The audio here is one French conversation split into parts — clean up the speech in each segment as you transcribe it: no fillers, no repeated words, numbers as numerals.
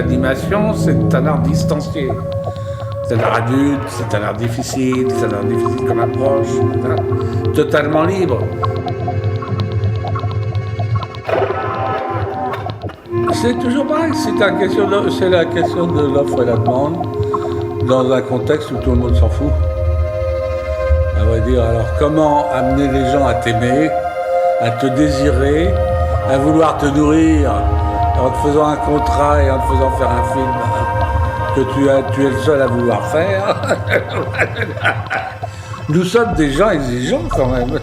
l'animation, c'est un art distancié. C'est un art adulte, c'est un art difficile comme approche, etc. Totalement libre. C'est toujours pareil, c'est la question de l'offre et la demande dans un contexte où tout le monde s'en fout. À vrai dire, alors comment amener les gens à t'aimer, à te désirer, à vouloir te nourrir en te faisant un contrat et en te faisant faire un film que tu es le seul à vouloir faire. Nous sommes des gens exigeants quand même.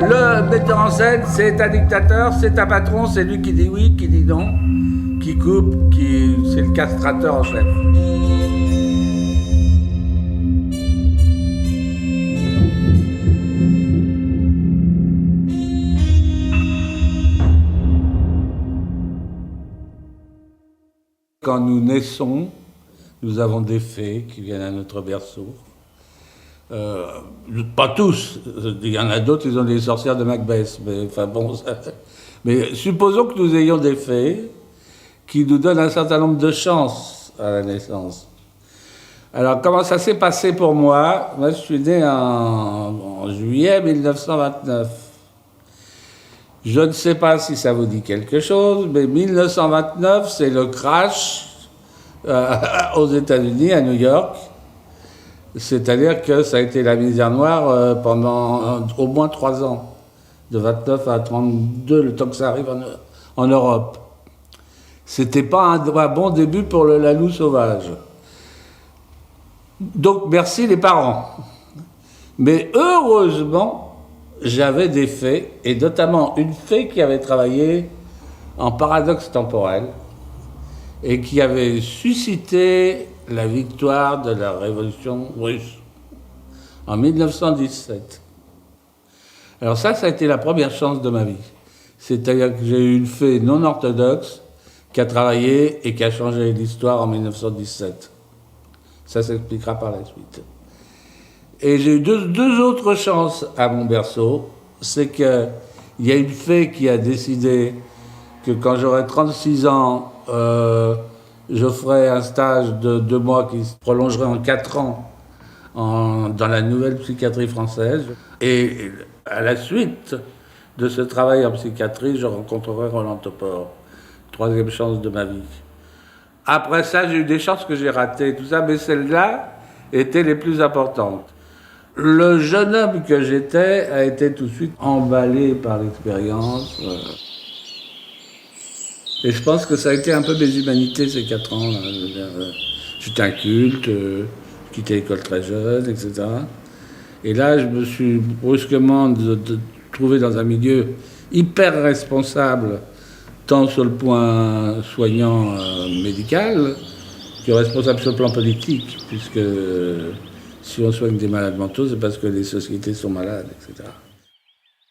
Le metteur en scène, c'est un dictateur, c'est un patron, c'est lui qui dit oui, qui dit non, qui coupe, c'est le castrateur en chef. Quand nous naissons, nous avons des fées qui viennent à notre berceau. Pas tous, il y en a d'autres, ils ont des sorcières de Macbeth, mais enfin bon, mais supposons que nous ayons des fées qui nous donnent un certain nombre de chances à la naissance. Alors comment ça s'est passé pour moi? Moi je suis né en juillet 1929. Je ne sais pas si ça vous dit quelque chose, mais 1929 c'est le crash aux États-Unis, à New York. C'est-à-dire que ça a été la misère noire pendant au moins 3 ans, de 29 à 32, le temps que ça arrive en Europe. C'était pas un bon début pour le lalou sauvage. Donc merci les parents. Mais heureusement, j'avais des fées, et notamment une fée qui avait travaillé en paradoxe temporel et qui avait suscité la victoire de la révolution russe en 1917. Alors ça a été la première chance de ma vie. C'est-à-dire que j'ai eu une fée non orthodoxe qui a travaillé et qui a changé l'histoire en 1917. Ça s'expliquera par la suite. Et j'ai eu deux autres chances à mon berceau. C'est qu'il y a une fée qui a décidé que quand j'aurai 36 ans, je ferai un stage de 2 mois qui se prolongerait en 4 ans dans la nouvelle psychiatrie française. Et à la suite de ce travail en psychiatrie, je rencontrerai Roland Topor. 3e chance de ma vie. Après ça, j'ai eu des chances que j'ai ratées, tout ça, mais celles-là étaient les plus importantes. Le jeune homme que j'étais a été tout de suite emballé par l'expérience. Et je pense que ça a été un peu mes humanités ces 4 ans. J'étais inculte, je quittais l'école très jeune, etc. Et là, je me suis brusquement trouvé dans un milieu hyper responsable, tant sur le point soignant médical que responsable sur le plan politique, puisque si on soigne des malades mentaux, c'est parce que les sociétés sont malades, etc.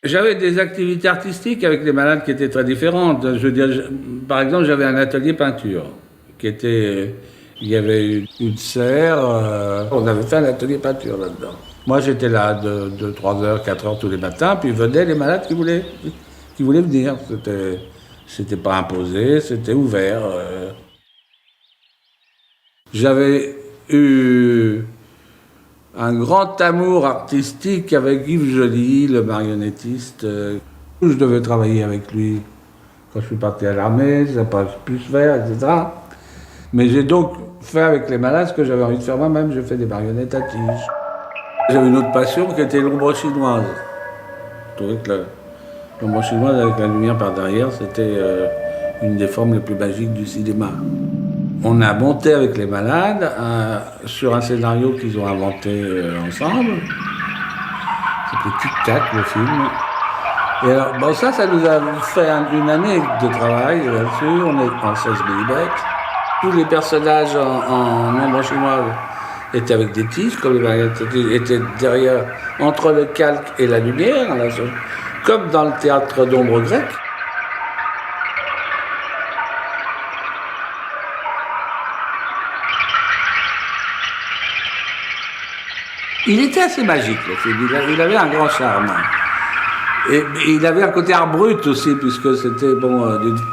J'avais des activités artistiques avec les malades qui étaient très différentes. Je veux dire, par exemple, j'avais un atelier peinture qui était... Il y avait une serre, on avait fait un atelier peinture là-dedans. Moi, j'étais là de 3h, 4h tous les matins, puis venaient les malades qui voulaient venir. C'était pas imposé, c'était ouvert. J'avais eu un grand amour artistique avec Yves Joly, le marionnettiste. Je devais travailler avec lui quand je suis parti à l'armée, ça n'a pas pu se faire, etc. Mais j'ai donc fait avec les malades ce que j'avais envie de faire moi-même. J'ai fait des marionnettes à tige. J'avais une autre passion qui était l'ombre chinoise. Je trouvais que l'ombre chinoise avec la lumière par derrière, c'était une des formes les plus magiques du cinéma. On a monté avec les malades sur un scénario qu'ils ont inventé ensemble. C'était Tic Tac, le film. Et alors, bon, ça nous a fait une année de travail là-dessus. On est en 16 mm. Tous les personnages en ombre chinoise étaient avec des tiges, comme les marionnettes étaient derrière, entre le calque et la lumière, là, comme dans le théâtre d'ombre grec. Il était assez magique, le film. Il avait un grand charme. Et il avait un côté art brut aussi, puisque c'était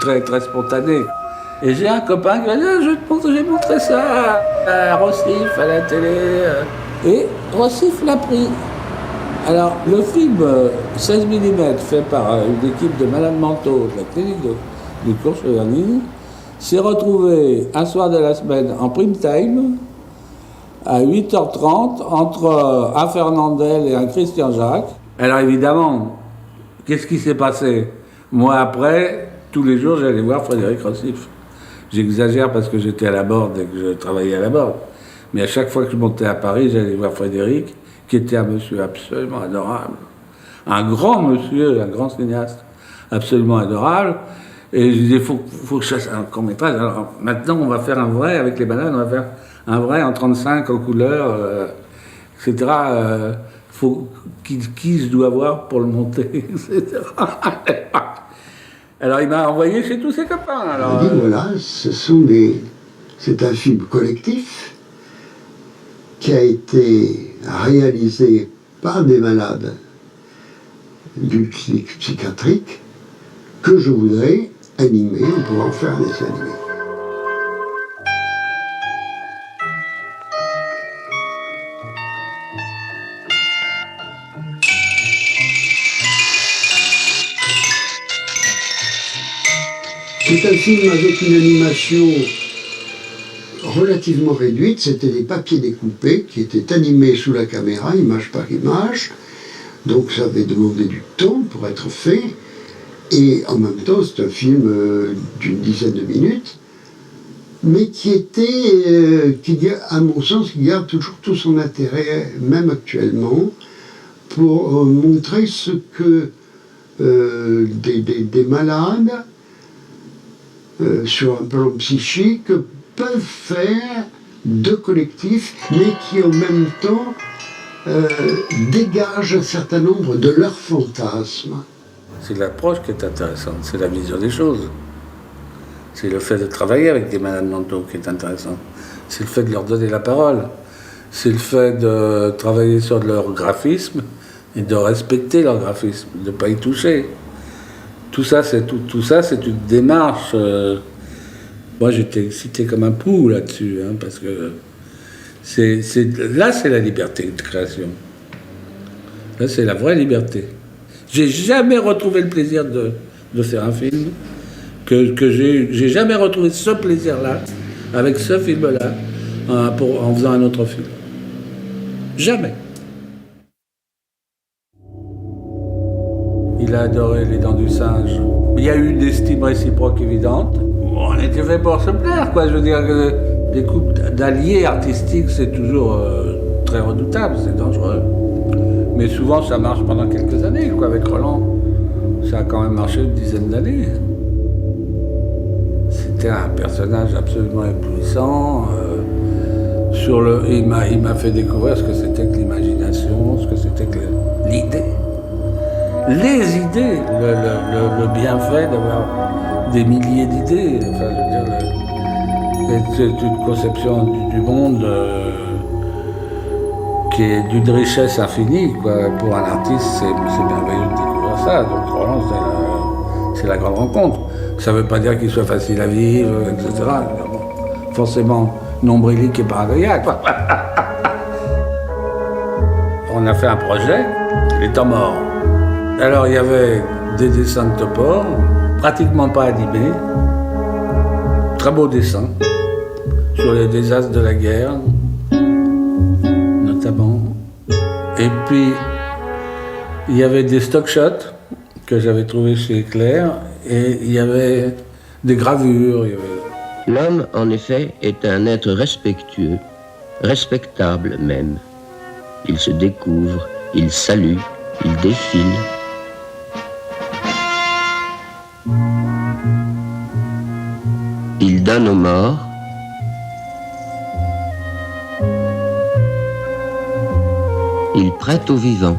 très, très spontané. Et j'ai un copain qui m'a dit ah, j'ai montré ça à Rossif, à la télé. Et Rossif l'a pris. Alors, le film 16 mm fait par une équipe de Madame Manteau, de la clinique du Cours-Cheverny, s'est retrouvé un soir de la semaine en prime time, à 8h30, entre un Fernandel et un Christian Jacques. Alors évidemment, qu'est-ce qui s'est passé? Moi après, tous les jours, j'allais voir Frédéric Rossif. J'exagère parce que j'étais à la Borde et que je travaillais à la Borde. Mais à chaque fois que je montais à Paris, j'allais voir Frédéric, qui était un monsieur absolument adorable. Un grand monsieur, un grand cinéaste, absolument adorable. Et je disais, faut que je fasse un court-métrage. Alors maintenant, on va faire un vrai avec les bananes, on va faire un vrai en 35, en couleur, etc. Qui je dois voir pour le monter, etc. Alors il m'a envoyé chez tous ses copains. Alors, il dit, voilà, c'est un film collectif qui a été réalisé par des malades d'une clinique psychiatrique que je voudrais animer, on pourra en faire des animés. C'est un film avec une animation relativement réduite, c'était des papiers découpés qui étaient animés sous la caméra, image par image, donc ça avait demandé du temps pour être fait, et en même temps c'est un film d'une dizaine de minutes, mais qui à mon sens, qui garde toujours tout son intérêt, même actuellement, pour montrer ce que des malades, sur un plan psychique, peuvent faire de collectifs, mais qui en même temps dégagent un certain nombre de leurs fantasmes. C'est l'approche qui est intéressante, c'est la vision des choses. C'est le fait de travailler avec des malades mentaux qui est intéressant. C'est le fait de leur donner la parole. C'est le fait de travailler sur leur graphisme et de respecter leur graphisme, de ne pas y toucher. Tout ça, c'est une démarche. Moi, j'étais excité comme un pou là-dessus, hein, parce que là, c'est la liberté de création. Là, c'est la vraie liberté. J'ai jamais retrouvé le plaisir de faire un film, j'ai jamais retrouvé ce plaisir-là, avec ce film-là, en faisant un autre film. Jamais. Il a adoré Les Dents du Singe. Il y a eu une estime réciproque évidente. On était fait pour se plaire, quoi. Je veux dire, des couples d'alliés artistiques, c'est toujours très redoutable, c'est dangereux. Mais souvent, ça marche pendant quelques années, quoi. Avec Roland, ça a quand même marché une dizaine d'années. C'était un personnage absolument éblouissant. Il m'a fait découvrir ce que c'était que l'imagination, ce que c'était que l'idée. Les idées, le bienfait d'avoir des milliers d'idées. Enfin, je veux dire, c'est une conception du monde qui est d'une richesse infinie, quoi. Pour un artiste, c'est merveilleux de découvrir ça. Donc Roland, c'est la grande rencontre. Ça ne veut pas dire qu'il soit facile à vivre, etc. Forcément nombrilique et paranoïaque. On a fait un projet, Les Temps Morts. Alors il y avait des dessins de Topor, pratiquement pas animés, très beaux dessins, sur les désastres de la guerre, notamment. Et puis il y avait des stock shots que j'avais trouvés chez Claire, et il y avait des gravures. L'homme, en effet, est un être respectueux, respectable même. Il se découvre, il salue, il défile. Il donne aux morts. Il prête aux vivants.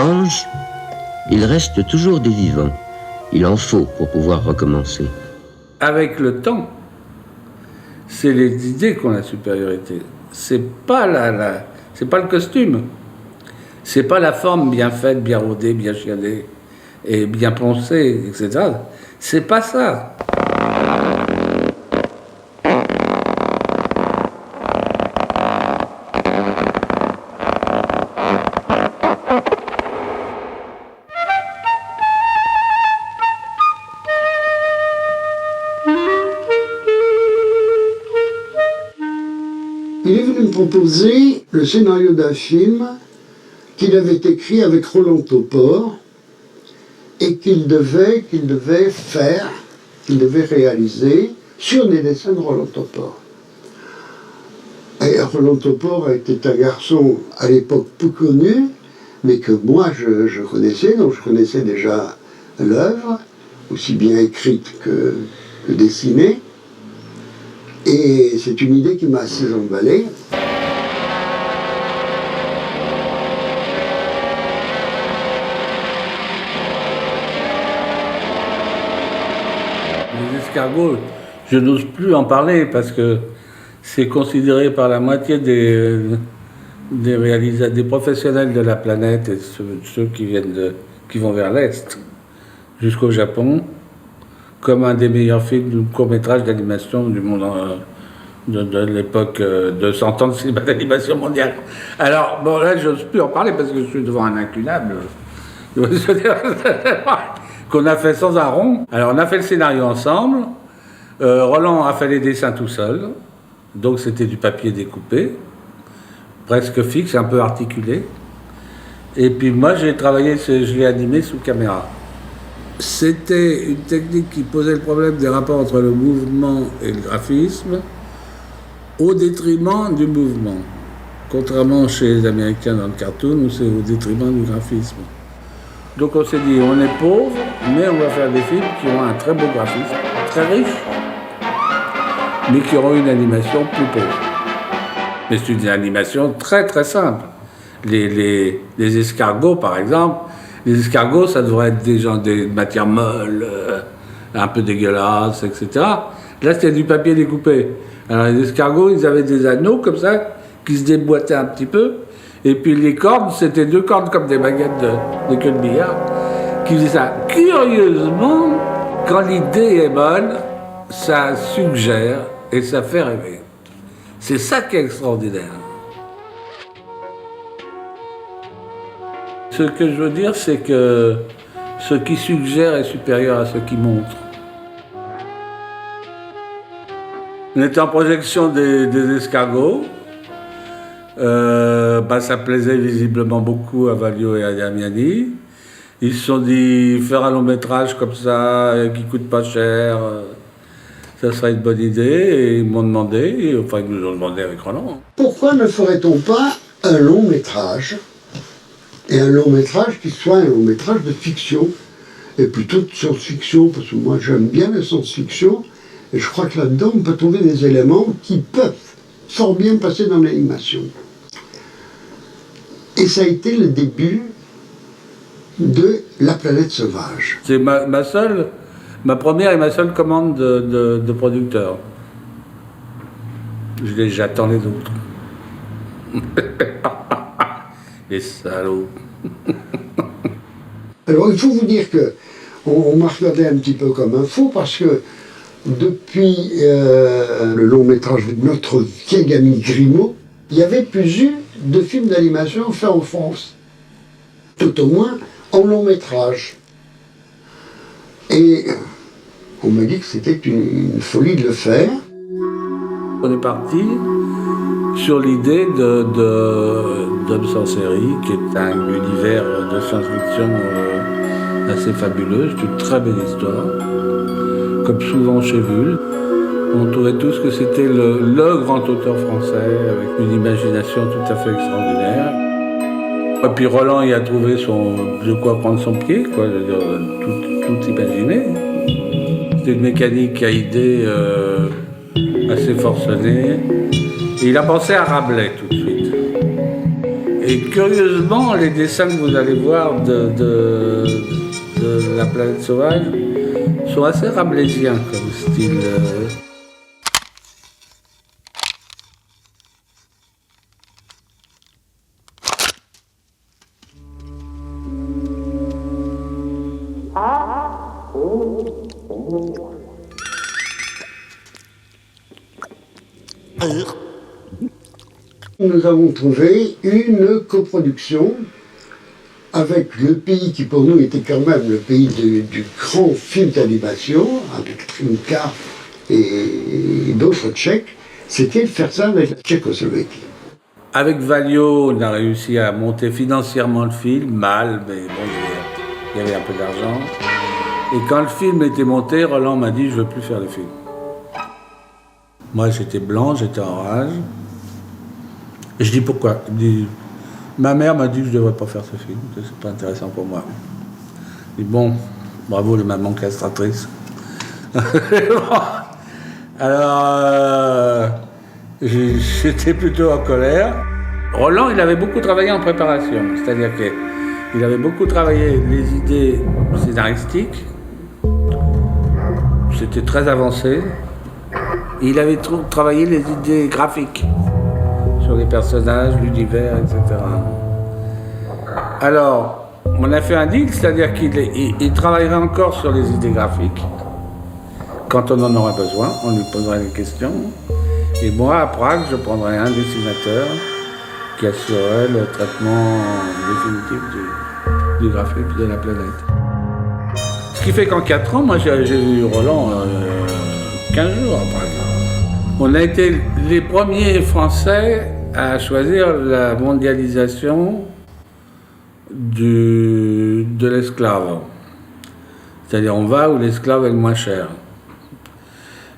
étrange, il reste toujours des vivants. Il en faut pour pouvoir recommencer. Avec le temps, c'est les idées qui ont la supériorité. C'est pas c'est pas le costume. C'est pas la forme bien faite, bien rodée, bien chiadée et bien poncée, etc. C'est pas ça. Il est venu me proposer le scénario d'un film qu'il avait écrit avec Roland Topor et qu'il devait faire, qu'il devait réaliser sur des dessins de Roland Topor. Et Roland Topor était un garçon à l'époque peu connu, mais que moi je connaissais, donc je connaissais déjà l'œuvre, aussi bien écrite que dessinée. Et c'est une idée qui m'a assez emballé. Les escargots, je n'ose plus en parler parce que c'est considéré par la moitié des professionnels de la planète et ceux qui vont vers l'Est, jusqu'au Japon, comme un des meilleurs films de court-métrage d'animation du monde de l'époque de 100 ans de cinéma d'animation mondiale. Alors, bon, là, je n'ose plus en parler parce que je suis devant un incunable. Qu'on a fait sans un rond. Alors, on a fait le scénario ensemble. Roland a fait les dessins tout seul. Donc, c'était du papier découpé, presque fixe, un peu articulé. Et puis, moi, j'ai travaillé, je l'ai animé sous caméra. C'était une technique qui posait le problème des rapports entre le mouvement et le graphisme au détriment du mouvement. Contrairement chez les Américains dans le cartoon où c'est au détriment du graphisme. Donc on s'est dit, on est pauvre, mais on va faire des films qui ont un très beau graphisme, très riche, mais qui auront une animation plus pauvre. Mais c'est une animation très très simple. Les escargots, par exemple, les escargots, ça devrait être des matières molles, un peu dégueulasses, etc. Là, c'était du papier découpé. Alors, les escargots, ils avaient des anneaux comme ça, qui se déboîtaient un petit peu. Et puis, les cordes, c'était 2 cordes comme des baguettes de queue de billard, qui faisaient ça. Curieusement, quand l'idée est bonne, ça suggère et ça fait rêver. C'est ça qui est extraordinaire. Ce que je veux dire, c'est que ce qui suggère est supérieur à ce qui montre. On était en projection des escargots. Ça plaisait visiblement beaucoup à Valio et à Damiani. Ils se sont dit, faire un long métrage comme ça, qui coûte pas cher, ça serait une bonne idée. Et ils m'ont demandé, ils nous ont demandé avec Roland. Pourquoi ne ferait-on pas un long métrage ? Et un long métrage qui soit un long métrage de fiction, et plutôt de science-fiction, parce que moi j'aime bien la science-fiction, et je crois que là-dedans on peut trouver des éléments qui peuvent fort bien passer dans l'animation. Et ça a été le début de La planète sauvage. C'est ma première et ma seule commande de producteur. J'attends les autres. Les salauds. Alors il faut vous dire que on m'a regardé un petit peu comme un fou parce que depuis le long métrage de notre vieil ami Grimaud, il y avait plus eu de films d'animation faits en France. Tout au moins en long métrage. Et on m'a dit que c'était une folie de le faire. On est parti sur l'idée d'Homme sans série, qui est un univers de science-fiction assez fabuleux. C'est une très belle histoire. Comme souvent chez Vull, on trouvait tous que c'était le grand auteur français, avec une imagination tout à fait extraordinaire. Et puis Roland y a trouvé de quoi prendre son pied, quoi, tout imaginer. C'était une mécanique à idées assez forcenée. Et il a pensé à Rabelais tout de suite. Et Et curieusement, les dessins que vous allez voir de La planète sauvage sont assez rabelaisiens comme style. Nous avons trouvé une coproduction avec le pays qui pour nous était quand même le pays du grand film d'animation, avec Trinka et d'autres Tchèques, c'était de faire ça avec la Tchécoslovaquie. Avec Valio, on a réussi à monter financièrement le film, mal, mais bon, il y avait un peu d'argent. Et quand le film était monté, Roland m'a dit « je veux plus faire le film ». Moi j'étais blanc, j'étais en rage. Et je dis pourquoi? Il me dit, ma mère m'a dit que je ne devrais pas faire ce film, que c'est pas intéressant pour moi. Je dis bon, bravo les mamans castratrices. Alors, j'étais plutôt en colère. Roland, il avait beaucoup travaillé en préparation, c'est-à-dire qu'il avait beaucoup travaillé les idées scénaristiques, c'était très avancé. Et il avait travaillé les idées graphiques, sur les personnages, l'univers, etc. Alors, on a fait un deal, c'est-à-dire qu'il travaillerait encore sur les idées graphiques. Quand on en aura besoin, on lui posera des questions. Et moi, à Prague, je prendrai un dessinateur qui assurerait le traitement définitif du graphique de la planète. Ce qui fait qu'en 4 ans, moi j'ai vu Roland 15 jours à Prague. On a été les premiers Français à choisir la mondialisation de l'esclave. C'est-à-dire on va où l'esclave est le moins cher.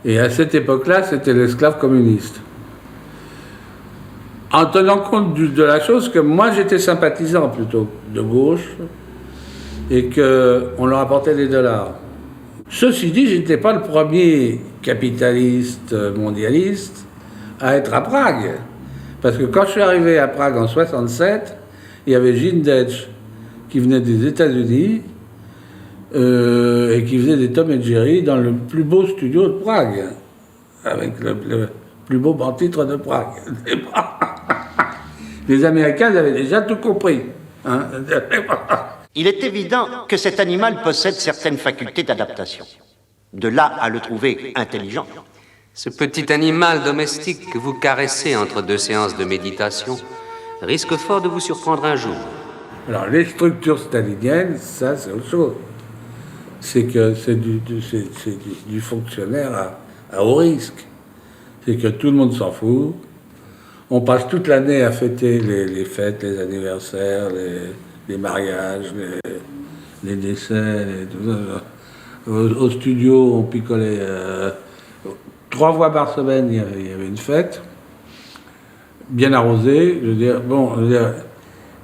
Et à cette époque-là, c'était l'esclave communiste. En tenant compte de la chose que moi j'étais sympathisant plutôt de gauche et qu'on leur apportait des dollars. Ceci dit, je n'étais pas le premier capitaliste mondialiste à être à Prague. Parce que quand je suis arrivé à Prague en 67, il y avait Gene Detsch qui venait des États-Unis et qui faisait des Tom et Jerry dans le plus beau studio de Prague, avec le plus beau banc-titre de Prague. Les Américains avaient déjà tout compris. Hein. Il est évident que cet animal possède certaines facultés d'adaptation. De là à le trouver intelligent. Ce petit animal domestique que vous caressez entre 2 séances de méditation risque fort de vous surprendre un jour. Alors, les structures staliniennes, ça, c'est autre chose. C'est que c'est du fonctionnaire à haut risque. C'est que tout le monde s'en fout. On passe toute l'année à fêter les fêtes, les anniversaires, les mariages, les décès, tout ça. Au studio, on picolait 3 fois par semaine, il y avait une fête, bien arrosée, je veux dire,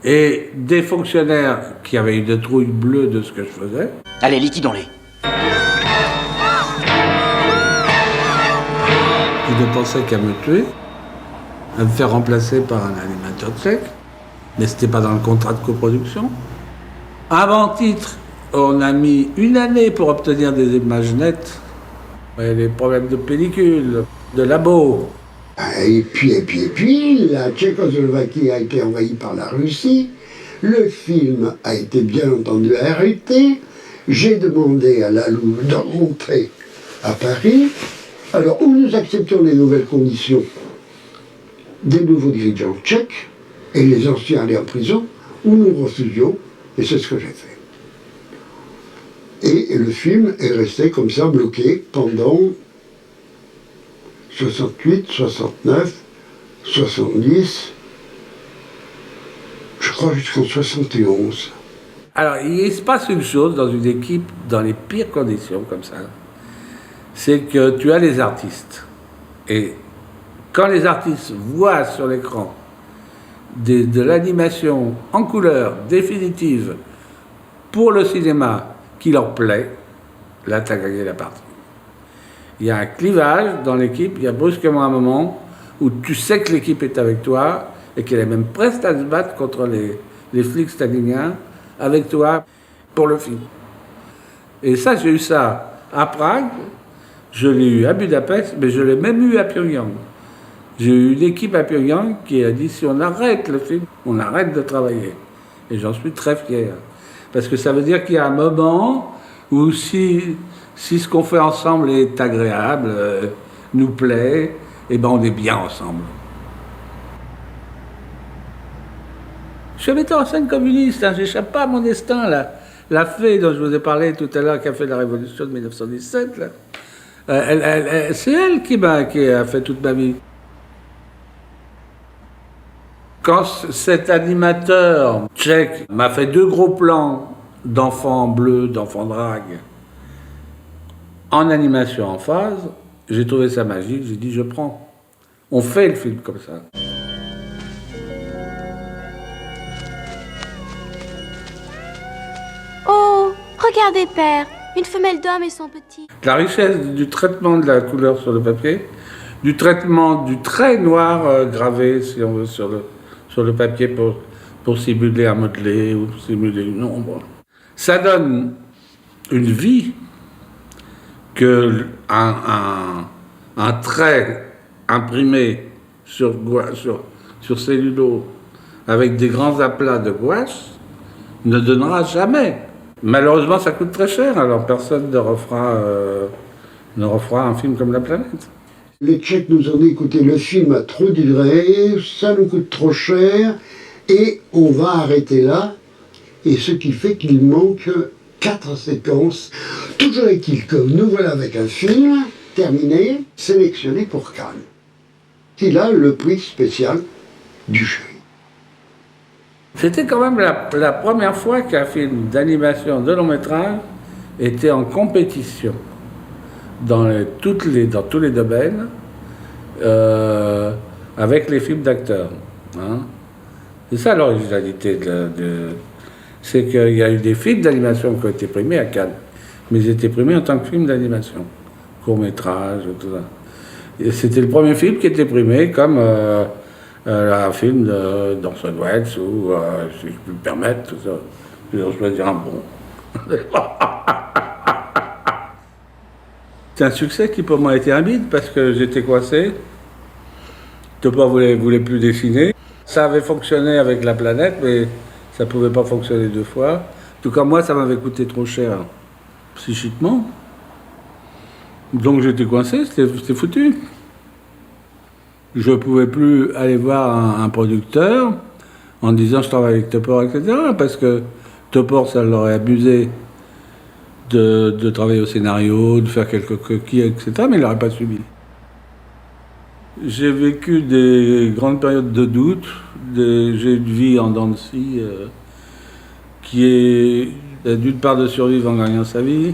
et des fonctionnaires qui avaient une trouille bleue de ce que je faisais. Allez, liquidons-les. Qui ne pensaient qu'à me tuer, à me faire remplacer par un animateur tchèque, mais c'était pas dans le contrat de coproduction. Avant-titre, on a mis 1 année pour obtenir des images nettes. Il y a des problèmes de pellicule, de labo. Et puis, la Tchécoslovaquie a été envahie par la Russie. Le film a été bien entendu arrêté. J'ai demandé à la Louve de rentrer à Paris. Alors, où nous acceptions les nouvelles conditions des nouveaux dirigeants tchèques et les anciens allaient en prison, ou nous refusions, et c'est ce que j'ai fait. Et le film est resté comme ça bloqué pendant 68, 69, 70, je crois jusqu'en 71. Alors, il se passe une chose dans une équipe, dans les pires conditions comme ça, c'est que tu as les artistes. Et quand les artistes voient sur l'écran de l'animation en couleur définitive pour le cinéma qui leur plaît, là, tu as gagné la partie. Il y a un clivage dans l'équipe, il y a brusquement un moment où tu sais que l'équipe est avec toi et qu'elle est même prête à se battre contre les flics staliniens avec toi pour le film. Et ça, j'ai eu ça à Prague, je l'ai eu à Budapest, mais je l'ai même eu à Pyongyang. J'ai eu une équipe à Pyongyang qui a dit si on arrête le film, on arrête de travailler. Et j'en suis très fier. Parce que ça veut dire qu'il y a un moment où si ce qu'on fait ensemble est agréable, nous plaît, eh ben on est bien ensemble. Je suis un metteur en scène communiste, hein, j'échappe pas à mon destin. Là. La fée dont je vous ai parlé tout à l'heure, qui a fait la révolution de 1917, là, c'est elle qui a fait toute ma vie. Quand cet animateur tchèque m'a fait 2 gros plans d'enfants bleus, d'enfants drague, en animation en phase, j'ai trouvé ça magique, j'ai dit je prends. On fait le film comme ça. Oh, regardez père, une femelle d'homme et son petit. La richesse du traitement de la couleur sur le papier, du traitement du trait noir gravé, si on veut, sur le papier pour simuler un modelé ou pour simuler une ombre. Ça donne une vie que un trait imprimé sur cellulo avec des grands aplats de gouache ne donnera jamais. Malheureusement, ça coûte très cher, alors personne ne refera un film comme La Planète. Les Tchèques nous ont dit, écoutez, le film a trop duré, ça nous coûte trop cher, et on va arrêter là. Et ce qui fait qu'il manque 4 séquences. Toujours est-il que nous voilà avec un film terminé, sélectionné pour Cannes. C'est là le prix spécial du jury. C'était quand même la première fois qu'un film d'animation de long métrage était en compétition dans tous les domaines avec les films d'acteurs. Hein. C'est ça l'originalité c'est qu'il y a eu des films d'animation qui ont été primés à Cannes, mais ils étaient primés en tant que films d'animation, court-métrage, tout ça. Et c'était le premier film qui était primé comme un film d'Orson Welles, ou, si je peux me permettre, tout ça. Je vais choisir un bon. C'est un succès qui pour moi a été un bide parce que j'étais coincé. Topor voulait plus dessiner. Ça avait fonctionné avec La Planète, mais ça ne pouvait pas fonctionner 2 fois. En tout cas, moi, ça m'avait coûté trop cher psychiquement. Donc j'étais coincé, c'était foutu. Je ne pouvais plus aller voir un producteur en disant je travaille avec Topor, etc. Parce que Topor, ça l'aurait abusé de travailler au scénario, de faire quelques coquilles, etc. Mais il n'aurait pas subi. J'ai vécu des grandes périodes de doute. J'ai une vie en dents de scie qui est d'une part de survivre en gagnant sa vie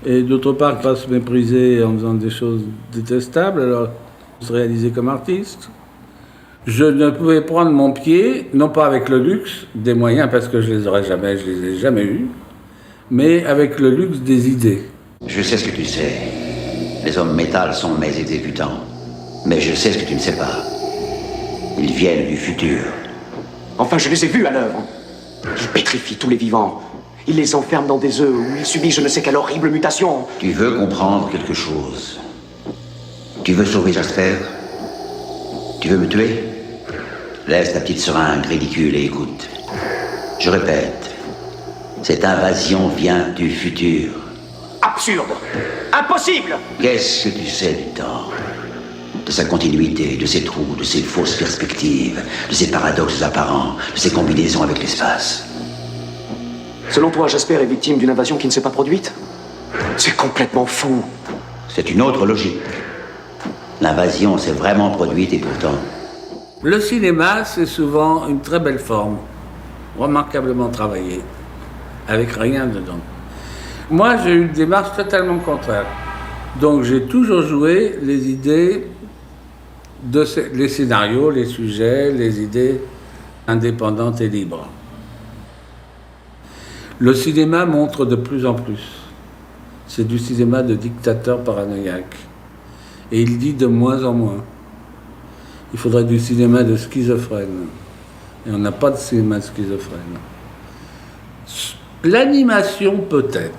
et d'autre part pas se mépriser en faisant des choses détestables, alors se réaliser comme artiste. Je ne pouvais prendre mon pied, non pas avec le luxe des moyens parce que je les ai jamais eus, mais avec le luxe des idées. Je sais ce que tu sais. Les hommes métal sont mes exécutants. Mais je sais ce que tu ne sais pas. Ils viennent du futur. Enfin, je les ai vus à l'œuvre. Ils pétrifient tous les vivants. Ils les enferment dans des œufs où ils subissent je ne sais quelle horrible mutation. Tu veux comprendre quelque chose. Tu veux sauver Jasper. Tu veux me tuer. Laisse ta petite seringue ridicule et écoute. Je répète. Cette invasion vient du futur. Absurde. Impossible. Qu'est-ce que tu sais du temps? De sa continuité, de ses trous, de ses fausses perspectives, de ses paradoxes apparents, de ses combinaisons avec l'espace. Selon toi, Jasper est victime d'une invasion qui ne s'est pas produite? C'est complètement fou. C'est une autre logique. L'invasion s'est vraiment produite et pourtant... Le cinéma, c'est souvent une très belle forme, remarquablement travaillée, avec rien dedans. Moi, j'ai eu une démarche totalement contraire. Donc j'ai toujours joué les idées, les scénarios, les sujets, les idées indépendantes et libres. Le cinéma montre de plus en plus. C'est du cinéma de dictateur paranoïaque. Et il dit de moins en moins. Il faudrait du cinéma de schizophrène. Et on n'a pas de cinéma de schizophrène. L'animation peut-être.